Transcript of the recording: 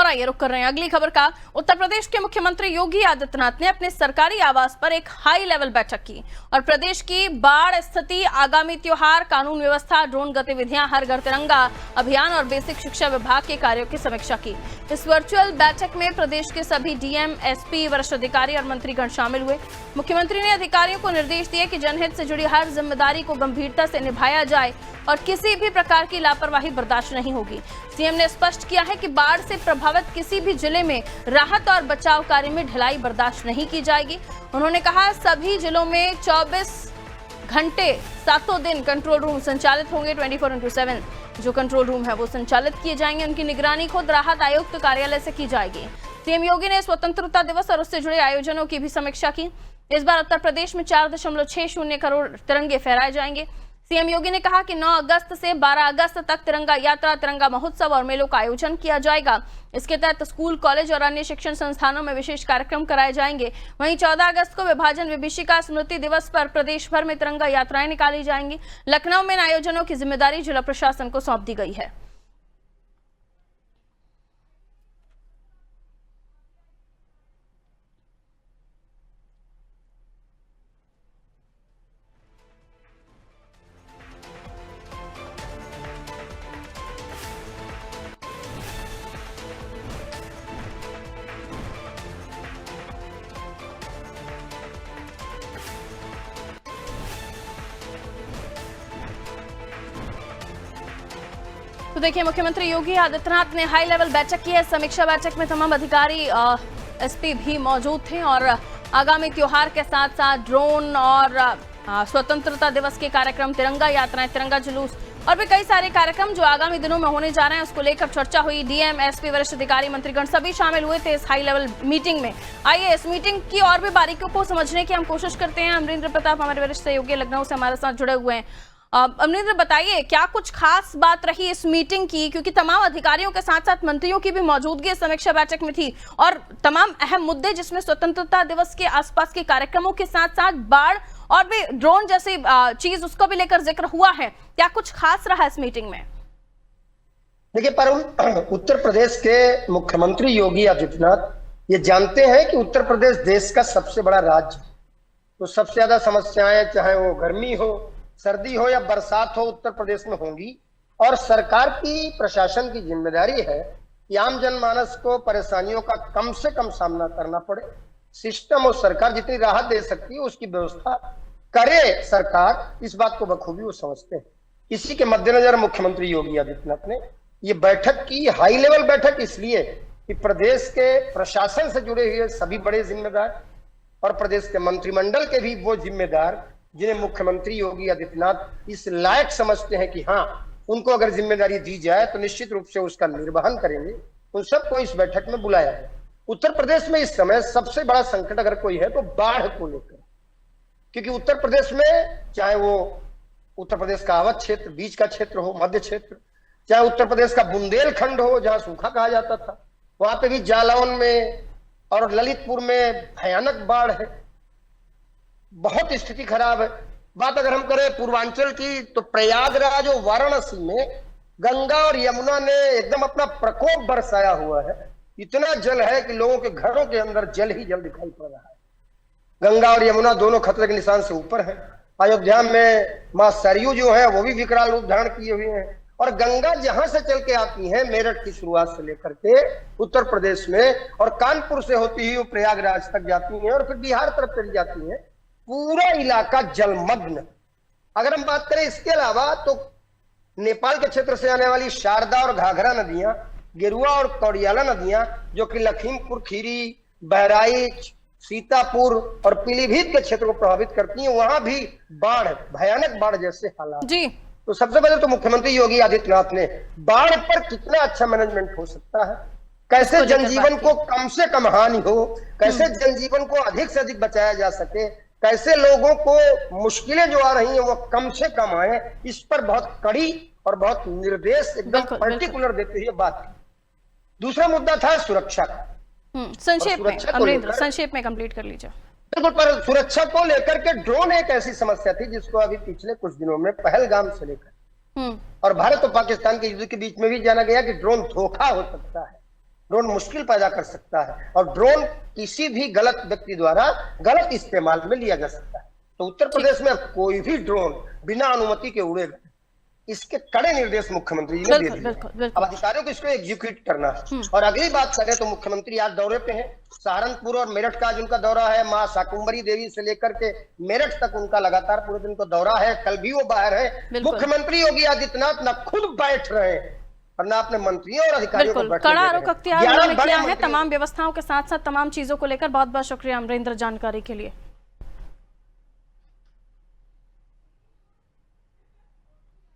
और आइए रुक कर रहे हैं अगली खबर का। उत्तर प्रदेश के मुख्यमंत्री योगी आदित्यनाथ ने अपने सरकारी आवास पर एक हाई लेवल बैठक की और प्रदेश की बाढ़ स्थिति, आगामी त्योहार, कानून व्यवस्था, ड्रोन गतिविधियां, हर घर तिरंगा अभियान और बेसिक शिक्षा विभाग के कार्यों की समीक्षा की। इस वर्चुअल बैठक में प्रदेश के सभी डीएम, एसपी, वरिष्ठ अधिकारी और मंत्रीगण शामिल हुए। मुख्यमंत्री ने अधिकारियों को निर्देश दिए कि जनहित से जुड़ी हर जिम्मेदारी को गंभीरता से निभाया जाए और किसी भी प्रकार की लापरवाही बर्दाश्त नहीं होगी। सीएम ने स्पष्ट किया है कि बाढ़ से प्रभावित किसी भी जिले में राहत और बचाव कार्य में ढिलाई बर्दाश्त नहीं की जाएगी। उन्होंने कहा सभी जिलों में 24 घंटे 7 दिन कंट्रोल रूम संचालित होंगे। 24/7 जो कंट्रोल रूम है वो संचालित किए जाएंगे। उनकी निगरानी खुद राहत आयुक्त कार्यालय से की जाएगी। सीएम योगी ने स्वतंत्रता दिवस और उससे जुड़े आयोजनों की भी समीक्षा की। इस बार उत्तर प्रदेश में 4.60 करोड़ तिरंगे फहराए जाएंगे। सीएम योगी ने कहा कि 9 अगस्त से 12 अगस्त तक तिरंगा यात्रा, तिरंगा महोत्सव और मेलों का आयोजन किया जाएगा। इसके तहत स्कूल, कॉलेज और अन्य शिक्षण संस्थानों में विशेष कार्यक्रम कराए जाएंगे। वहीं 14 अगस्त को विभाजन विभीषिका स्मृति दिवस पर प्रदेश भर में तिरंगा यात्राएं निकाली जाएंगी। लखनऊ में इन आयोजनों की जिम्मेदारी जिला प्रशासन को सौंप दी गई है। तो देखिए, मुख्यमंत्री योगी आदित्यनाथ ने हाई लेवल बैठक की है। समीक्षा बैठक में तमाम अधिकारी, एसपी भी मौजूद थे और आगामी त्योहार के साथ साथ ड्रोन और स्वतंत्रता दिवस के कार्यक्रम, तिरंगा यात्राएं, तिरंगा जुलूस और भी कई सारे कार्यक्रम जो आगामी दिनों में होने जा रहे हैं उसको लेकर चर्चा हुई। डीएम, एसपी, वरिष्ठ अधिकारी, मंत्रीगण सभी शामिल हुए थे इस हाई लेवल मीटिंग में। आइए इस मीटिंग की और भी बारीकियों को समझने की हम कोशिश करते हैं। अमरिंदर प्रताप हमारे वरिष्ठ सहयोगी लखनऊ से हमारे साथ जुड़े हुए हैं। अमरिंदर, बताइए क्या कुछ खास बात रही इस मीटिंग की, क्योंकि तमाम अधिकारियों के साथ साथ मंत्रियों की भी मौजूदगी समीक्षा बैठक में थी और तमाम अहम मुद्दे जिसमें स्वतंत्रता दिवस के आसपास के कार्यक्रमों के साथ साथ बाढ़ और भी ड्रोन जैसी चीज उसको भी लेकर जिक्र हुआ है। क्या कुछ खास रहा इस मीटिंग में? देखिए पर उत्तर प्रदेश के मुख्यमंत्री योगी आदित्यनाथ ये जानते हैं कि उत्तर प्रदेश देश का सबसे बड़ा राज्य, तो सबसे ज्यादा समस्याएं चाहे वो गर्मी हो, सर्दी हो या बरसात हो उत्तर प्रदेश में होंगी। और सरकार की, प्रशासन की जिम्मेदारी है कि आम जनमानस को परेशानियों का कम से कम सामना करना पड़े। सिस्टम और सरकार जितनी राहत दे सकती है उसकी व्यवस्था करे सरकार, इस बात को बखूबी वो समझते हैं। इसी के मद्देनजर मुख्यमंत्री योगी आदित्यनाथ ने ये बैठक की, हाई लेवल बैठक, इसलिए कि प्रदेश के प्रशासन से जुड़े हुए सभी बड़े जिम्मेदार और प्रदेश के मंत्रिमंडल के भी वो जिम्मेदार जिन्हें मुख्यमंत्री योगी आदित्यनाथ इस लायक समझते हैं कि हाँ, उनको अगर जिम्मेदारी दी जाए तो निश्चित रूप से उसका निर्वहन करेंगे, उन सबको इस बैठक में बुलाया है। उत्तर प्रदेश में इस समय सबसे बड़ा संकट अगर कोई है तो बाढ़ को लेकर, क्योंकि उत्तर प्रदेश में चाहे वो उत्तर प्रदेश का अवध क्षेत्र, बीच का क्षेत्र हो, मध्य क्षेत्र, चाहे उत्तर प्रदेश का बुंदेलखंड हो जहां सूखा कहा जाता था, वहां पे भी जालौन में और ललितपुर में भयानक बाढ़ है, बहुत स्थिति खराब है। बात अगर हम करें पूर्वांचल की तो प्रयागराज और वाराणसी में गंगा और यमुना ने एकदम अपना प्रकोप बरसाया हुआ है। इतना जल है कि लोगों के घरों के अंदर जल ही जल दिखाई पड़ रहा है। गंगा और यमुना दोनों खतरे के निशान से ऊपर है। अयोध्या में मां सरयू जो है वो भी विकराल रूप धारण किए हुए हैं। और गंगा जहां से चल के आती है, मेरठ की शुरुआत से लेकर के उत्तर प्रदेश में, और कानपुर से होती हुई वो प्रयागराज तक जाती है और फिर बिहार तरफ चली जाती है, पूरा इलाका जलमग्न। अगर हम बात करें इसके अलावा तो नेपाल के क्षेत्र से आने वाली शारदा और घाघरा नदियां, गेरुआ और कौड़ियाला नदियां जो कि लखीमपुर खीरी, बहराइच, सीतापुर और पीलीभीत के क्षेत्र को प्रभावित करती हैं, वहां भी बाढ़, भयानक बाढ़ जैसे हालात जी। तो सबसे पहले तो मुख्यमंत्री योगी आदित्यनाथ ने बाढ़ पर कितना अच्छा मैनेजमेंट हो सकता है, कैसे जनजीवन को कम से कम हानि हो, कैसे जनजीवन को अधिक से अधिक बचाया जा सके, कैसे लोगों को मुश्किलें जो आ रही हैं वो कम से कम आए, इस पर बहुत कड़ी और बहुत निर्देश एकदम पर्टिकुलर देते हुए बात की। दूसरा मुद्दा था सुरक्षा का। संक्षेप में कंप्लीट कर लीजिए। बिल्कुल, पर सुरक्षा को लेकर के ड्रोन एक ऐसी समस्या थी जिसको अभी पिछले कुछ दिनों में पहलगाम से लेकर और भारत और पाकिस्तान के युद्ध के बीच में भी जाना गया कि ड्रोन धोखा हो सकता है। ड्रोन मुश्किल पैदा कर सकता है और ड्रोन किसी भी गलत व्यक्ति द्वारा गलत इस्तेमाल में लिया जा सकता है। तो उत्तर प्रदेश में अब कोई भी ड्रोन बिना अनुमति के उड़ेगा, इसके कड़े निर्देश मुख्यमंत्री जी ने दे दिए। अब अधिकारियों को इसको एग्जीक्यूट करना है। और अगली बात करें तो मुख्यमंत्री आज दौरे पे हैं, सहारनपुर और मेरठ का आज उनका दौरा है। मां शाकुंभरी देवी से लेकर के मेरठ तक उनका लगातार पूरे दिन को दौरा है। कल भी वो बाहर है। मुख्यमंत्री योगी आदित्यनाथ न खुद बैठ रहे हैं और ना अपने मंत्रियों और अधिकारियों को बैठने कड़ा आरोप अख्तियार किया है मंत्री तमाम व्यवस्थाओं के साथ साथ तमाम चीजों को लेकर। बहुत बहुत शुक्रिया अमरेंद्र जानकारी के लिए।